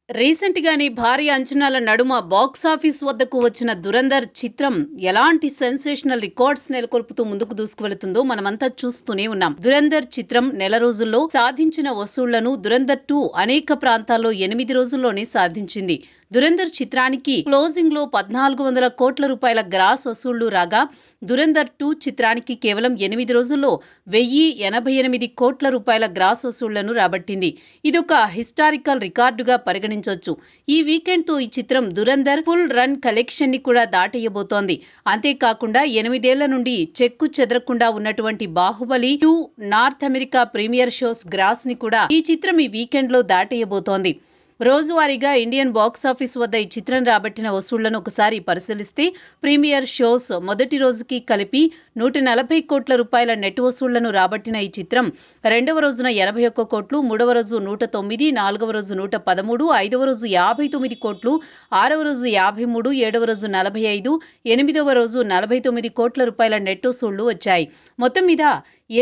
Recent గానే భారీ అంచనాల నడుమ బాక్సాఫీస్ వద్దకు వచ్చిన దురంధర్ చిత్రం ఎలాంటి సెన్సేషనల్ రికార్డ్స్ నెలకొల్పుతూ ముందుకు దూసుకువెళుతుందో మనమంతా చూస్తూనే ఉన్నాం. దురంధర్ చిత్రం నెల రోజుల్లో సాధించిన వసూళ్లను దురంధర్ 2 అనేక ప్రాంతాల్లో 8 రోజుల్లోనే సాధించింది. దురంధర్ చిత్రానికి క్లోజింగ్ లో 1400 కోట్ల రూపాయల గ్రాస్ వసూళ్లు రాగా, దురంధర్ 2 చిత్రానికి కేవలం 8 రోజుల్లో 1088 కోట్ల రూపాయల గ్రాస్ వసూళ్లను రాబట్టింది. ఇదొక హిస్టారికల్ రికార్డుగా పరిగణించవచ్చు. ఈ వీకెండ్ తో ఈ చిత్రం దురంధర్ ఫుల్ రన్ కలెక్షన్ ని కూడా దాటేయబోతోంది. అంతేకాకుండా 8 ఏళ్ల నుండి చెక్కు చెదరకుండా ఉన్నటువంటి Baahubali 2 North America premiere shows gross ని కూడా ఈ చిత్రం ఈ వీకెండ్ లో దాటేయబోతోంది. రోజువారీగా ఇండియన్ బాక్సాఫీస్ వద్ద ఈ చిత్రం రాబట్టిన వసూళ్లను ఒకసారి పరిశీలిస్తే, ప్రీమియర్ షోస్ మొదటి రోజుకి కలిపి 140 కోట్ల రూపాయల నెట్ వసూళ్లను రాబట్టిన ఈ చిత్రం రెండవ రోజున 81 కోట్లు, మూడవ రోజు 109, నాలుగవ రోజు 113, ఐదవ రోజు 59 కోట్లు, ఆరవ రోజు 53, ఏడవ రోజు 45, ఎనిమిదవ రోజు 49 కోట్ల రూపాయల నెట్ వసూళ్లు వచ్చాయి. మొత్తం మీద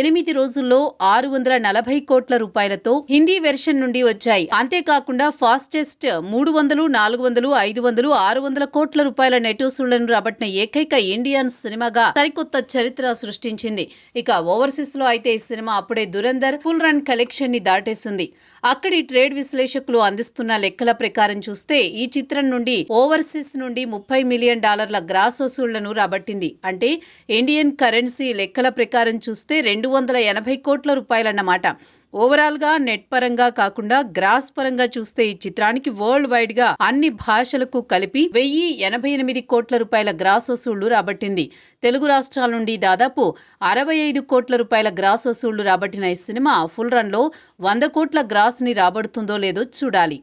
8 రోజుల్లో 640 కోట్ల రూపాయలతో హిందీ వెర్షన్ నుండి వచ్చాయి. అంతేకాకుండా ఫాస్టెస్ట్ 300, 400, 500, 600 కోట్ల రూపాయల నెట్ వసూళ్లను రాబట్టిన ఏకైక ఇండియన్ సినిమాగా సరికొత్త చరిత్ర సృష్టించింది. ఇక ఓవర్సీస్ లో అయితే ఈ సినిమా అప్పుడే దురంధర్ ఫుల్ రన్ కలెక్షన్ ని దాటేసింది. అక్కడి ట్రేడ్ విశ్లేషకులు అందిస్తున్న లెక్కల ప్రకారం చూస్తే ఈ చిత్రం నుండి ఓవర్సీస్ నుండి $30 మిలియన్ గ్రాస్ వసూళ్లను రాబట్టింది. అంటే ఇండియన్ కరెన్సీ లెక్కల ప్రకారం చూస్తే 280 కోట్ల రూపాయలన్నమాట. ఓవరాల్ గా నెట్ పరంగా కాకుండా గ్రాస్ పరంగా చూస్తే ఈ చిత్రానికి వరల్డ్ వైడ్ గా అన్ని భాషలకు కలిపి 1088 కోట్ల రూపాయల గ్రాస్ వసూళ్లు రాబట్టింది. తెలుగు రాష్ట్రాల నుండి దాదాపు 65 కోట్ల రూపాయల గ్రాస్ వసూళ్లు రాబట్టిన ఈ సినిమా ఫుల్ రన్ లో 100 కోట్ల గ్రాస్ ని రాబడుతుందో లేదో చూడాలి.